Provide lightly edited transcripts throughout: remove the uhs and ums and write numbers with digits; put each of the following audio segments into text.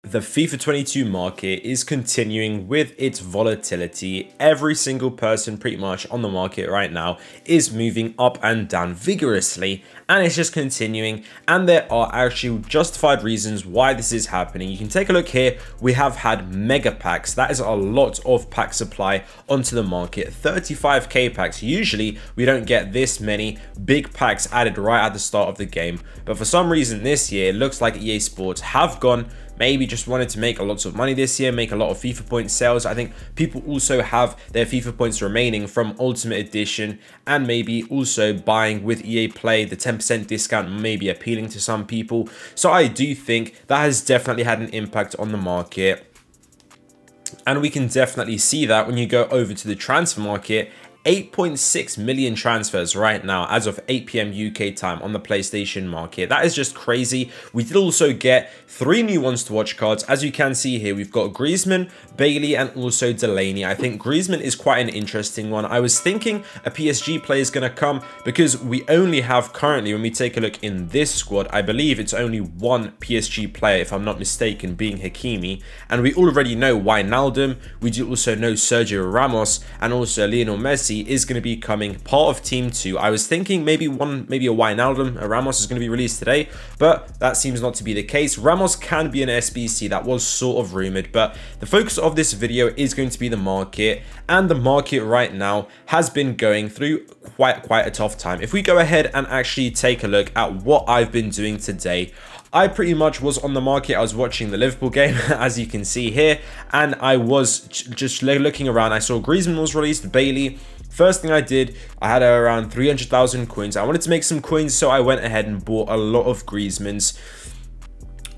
The FIFA 22 market is continuing with its volatility. Every single person pretty much on the market right now is moving up and down vigorously, and it's just continuing, and there are actually justified reasons why this is happening. You can take a look here. We have had mega packs. That is a lot of pack supply onto the market. 35k packs. Usually we don't get this many big packs added right at the start of the game, but for some reason this year it looks like EA Sports have gone, maybe just wanted to make a lot of money this year, make a lot of FIFA point sales. I think people also have their FIFA points remaining from Ultimate Edition, and maybe also buying with EA Play. The 10% discount may be appealing to some people. So I do think that has definitely had an impact on the market. And we can definitely see that when you go over to the transfer market. 8.6 million transfers right now as of 8 PM UK time on the PlayStation market. That is just crazy. We did also get 3 new ones to watch cards. As you can see here, we've got Griezmann, Bailey, and also Delaney. I think Griezmann is quite an interesting one. I was thinking a PSG player is going to come because we only have currently, when we take a look in this squad, I believe it's only one PSG player, if I'm not mistaken, being Hakimi. And we already know Wijnaldum. We do also know Sergio Ramos, and also Lionel Messi is going to be coming part of Team 2. I was thinking maybe a Wijnaldum, a Ramos is going to be released today, but that seems not to be the case. Ramos can be an SBC, that was sort of rumored, but the focus of this video is going to be the market, and the market right now has been going through quite a tough time. If we go ahead and actually take a look at what I've been doing today, I pretty much was on the market. I was watching the Liverpool game, as you can see here, and I was just looking around. I saw Griezmann was released, Bailey. First thing I did, I had around 300,000 coins. I wanted to make some coins, so I went ahead and bought a lot of Griezmanns.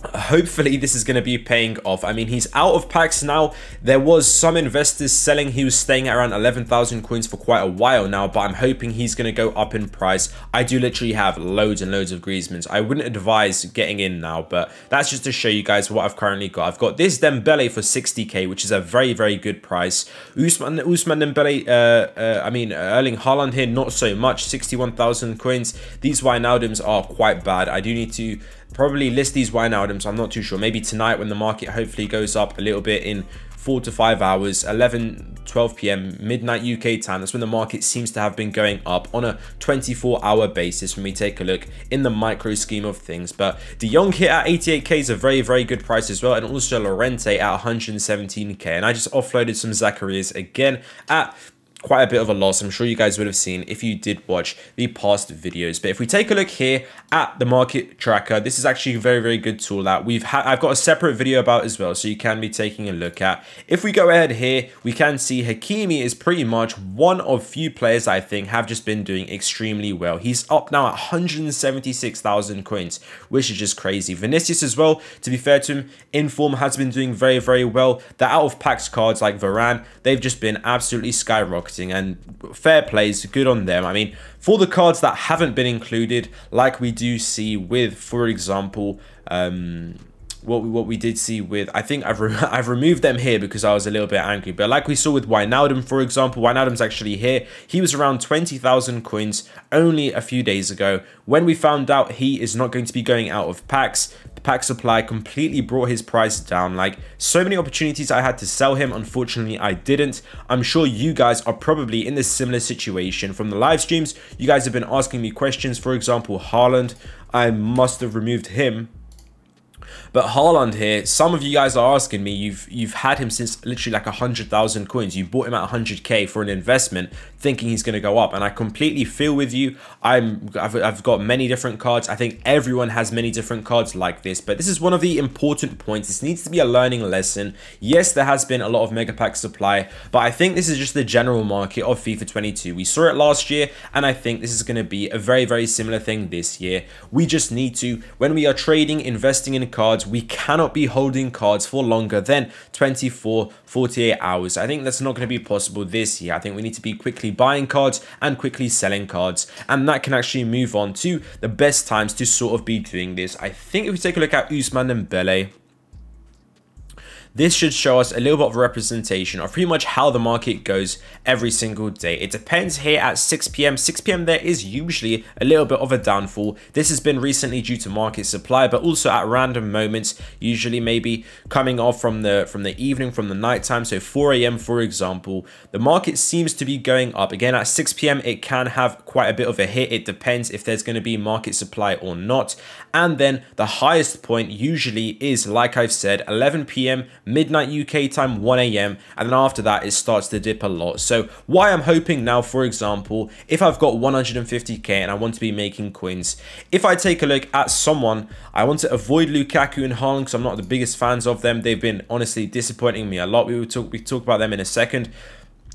Hopefully this is going to be paying off. I mean, he's out of packs now. There was some investors selling. He was staying at around 11,000 coins for quite a while now, but I'm hoping he's going to go up in price. I do literally have loads and loads of Griezmanns. I wouldn't advise getting in now, but that's just to show you guys what I've currently got. I've got this Dembele for 60k, which is a very good price. Usman Dembele, Erling Haaland here, not so much, 61,000 coins. These Wijnaldums are quite bad. I do need to probably list these Wijnaldums. I'm not too sure. Maybe tonight when the market hopefully goes up a little bit in 4 to 5 hours, 12 PM, midnight UK time. That's when the market seems to have been going up on a 24-hour basis when we take a look in the micro scheme of things. But De Jong here at 88k is a very good price as well, and also Llorente at 117k. And I just offloaded some Zacharias again at quite a bit of a loss. I'm sure you guys would have seen if you did watch the past videos. But if we take a look here at the market tracker, this is actually a very good tool that I've got a separate video about as well, so you can be taking a look at. If we go ahead here, we can see Hakimi is pretty much one of few players I think have just been doing extremely well. He's up now at 176,000 coins, which is just crazy. Vinicius as well, to be fair to him, in form has been doing very well. The out of packs cards like Varane, they've just been absolutely skyrocketing, and fair plays, good on them. I mean, for the cards that haven't been included, like we do see with, for example, what we did see with, I think I've removed them here because I was a little bit angry, but like we saw with Wijnaldum, for example, Wijnaldum's actually here. He was around 20,000 coins only a few days ago. When we found out he is not going to be going out of packs, the pack supply completely brought his price down. Like, so many opportunities I had to sell him. Unfortunately, I didn't. I'm sure you guys are probably in this similar situation. From the live streams, you guys have been asking me questions. For example, Haaland, I must have removed him. But Haaland here, some of you guys are asking me, you've had him since literally like 100,000 coins. You bought him at 100k for an investment, thinking he's going to go up, and I completely feel with you. I've got many different cards. I think everyone has many different cards like this, but this is one of the important points. This needs to be a learning lesson. Yes, there has been a lot of mega pack supply, but I think this is just the general market of FIFA 22. We saw it last year, and I think this is going to be a very similar thing this year. We just need to, when we are trading, investing in cards, we cannot be holding cards for longer than 48 hours. I think that's not going to be possible this year. I think we need to be quickly buying cards and quickly selling cards, and that can actually move on to the best times to sort of be doing this. I think if we take a look at Usman Dembele, this should show us a little bit of a representation of pretty much how the market goes every single day. It depends here at 6 p.m. 6 p.m. there is usually a little bit of a downfall. This has been recently due to market supply, but also at random moments, usually maybe coming off from the evening, from the nighttime. So 4 a.m. for example, the market seems to be going up. Again, at 6 p.m. it can have quite a bit of a hit. It depends if there's going to be market supply or not. And then the highest point usually is, like I've said, 11 p.m. midnight UK time, 1 a.m. and then after that it starts to dip a lot. So why I'm hoping now, for example, if I've got 150k and I want to be making coins, if I take a look at someone, I want to avoid Lukaku and Haaland because I'm not the biggest fans of them. They've been honestly disappointing me a lot. We talk about them in a second.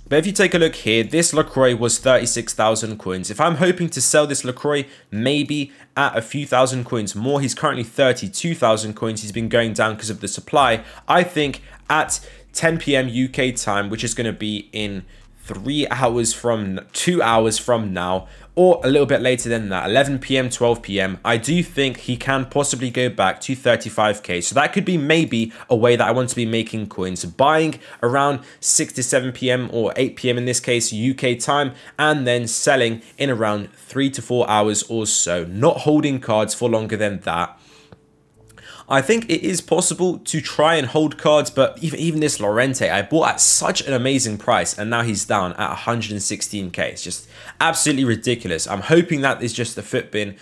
But if you take a look here, this LaCroix was 36,000 coins. If I'm hoping to sell this LaCroix maybe at a few thousand coins more, he's currently 32,000 coins. He's been going down because of the supply. I think at 10 p.m. UK time, which is going to be in 2 hours from now, or a little bit later than that, 11 p.m, 12 p.m, I do think he can possibly go back to 35k. So that could be maybe a way that I want to be making coins, buying around 6 to 7 p.m. or 8 p.m. in this case UK time, and then selling in around 3 to 4 hours or so, not holding cards for longer than that. I think it is possible to try and hold cards, but even this Llorente, I bought at such an amazing price, and now he's down at 116k. It's just absolutely ridiculous. I'm hoping that is just a footbin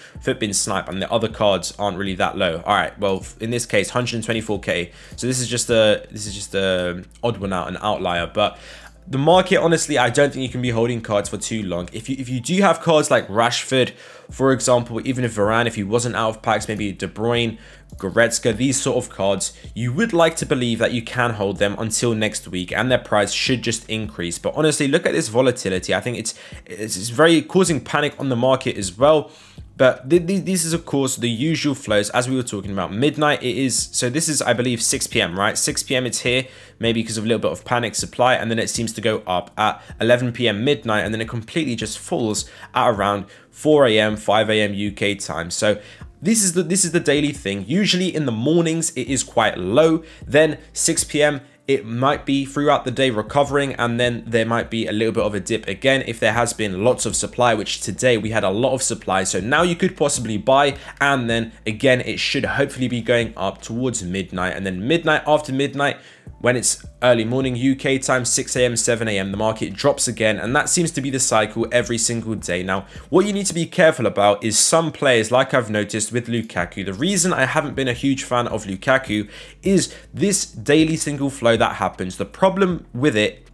snipe, and the other cards aren't really that low. All right, well, in this case, 124k. So this is just a odd one out, an outlier, but the market, honestly, I don't think you can be holding cards for too long. If you do have cards like Rashford, for example, even if Varane, if he wasn't out of packs, maybe De Bruyne, Goretzka, these sort of cards, you would like to believe that you can hold them until next week and their price should just increase. But honestly, look at this volatility. I think it's very causing panic on the market as well. But this is, of course, the usual flows as we were talking about. Midnight it is, so this is, I believe, 6 p.m, right? 6 p.m. it's here, maybe because of a little bit of panic supply, and then it seems to go up at 11 p.m. midnight, and then it completely just falls at around 4 a.m, 5 a.m. UK time. So this is the daily thing. Usually in the mornings it is quite low, then 6 p.m. it might be throughout the day recovering, and then there might be a little bit of a dip again if there has been lots of supply, which today we had a lot of supply. So now you could possibly buy, and then again it should hopefully be going up towards midnight, and then midnight, after midnight, when it's early morning UK time, 6 a.m, 7 a.m, the market drops again, and that seems to be the cycle every single day. Now, what you need to be careful about is some players, like I've noticed with Lukaku. The reason I haven't been a huge fan of Lukaku is this daily single flow that happens. The problem with it,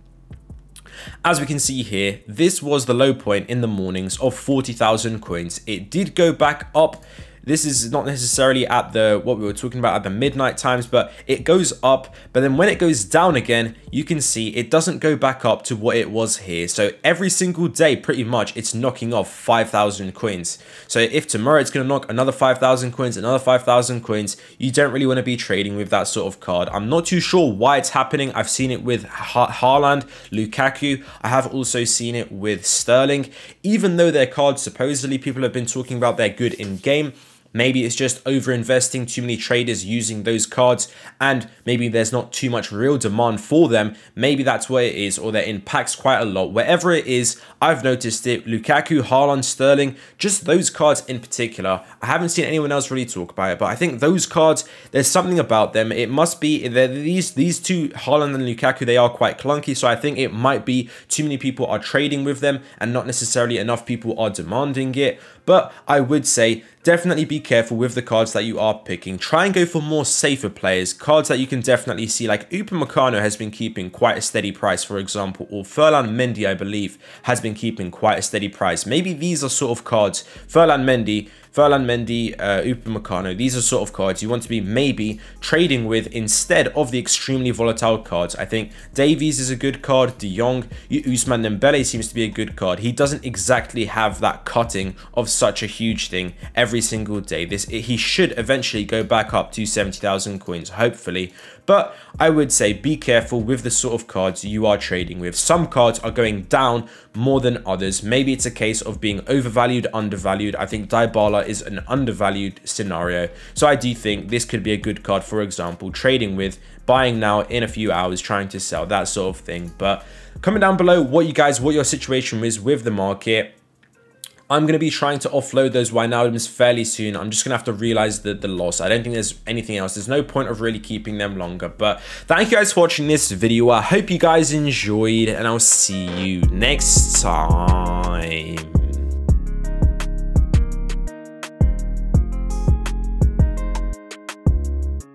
as we can see here, this was the low point in the mornings of 40,000 coins. It did go back up. This is not necessarily at what we were talking about at the midnight times, but it goes up. But then when it goes down again, you can see it doesn't go back up to what it was here. So every single day, pretty much, it's knocking off 5,000 coins. So if tomorrow it's going to knock another 5,000 coins, another 5,000 coins, you don't really want to be trading with that sort of card. I'm not too sure why it's happening. I've seen it with Haaland, Lukaku. I have also seen it with Sterling. Even though their cards, supposedly people have been talking about they're good in game, maybe it's just over investing, too many traders using those cards, and maybe there's not too much real demand for them. Maybe that's what it is, or they're in packs quite a lot. Wherever it is, I've noticed it. Lukaku, Haaland, Sterling, just those cards in particular. I haven't seen anyone else really talk about it, but I think those cards, there's something about them. It must be these two, Haaland and Lukaku, they are quite clunky, so I think it might be too many people are trading with them and not necessarily enough people are demanding it. But I would say definitely be careful with the cards that you are picking. Try and go for more safer players, cards that you can definitely see, like Upamecano has been keeping quite a steady price, for example, or Ferland Mendy, I believe, has been keeping quite a steady price. Maybe these are sort of cards, Ferland Mendy, Upamecano, these are sort of cards you want to be maybe trading with instead of the extremely volatile cards. I think Davies is a good card, De Jong, Ousmane Dembele seems to be a good card. He doesn't exactly have that cutting of such a huge thing every single day. He should eventually go back up to 70,000 coins, hopefully. But I would say be careful with the sort of cards you are trading with. Some cards are going down more than others. Maybe it's a case of being overvalued, undervalued. I think Dybala dollar is an undervalued scenario. So I do think this could be a good card, for example, trading with, buying now in a few hours, trying to sell, that sort of thing. But comment down below what your situation is with the market. I'm going to be trying to offload those Wijnaldums fairly soon. I'm just going to have to realize the loss. I don't think there's anything else. There's no point of really keeping them longer. But thank you guys for watching this video. I hope you guys enjoyed, and I'll see you next time.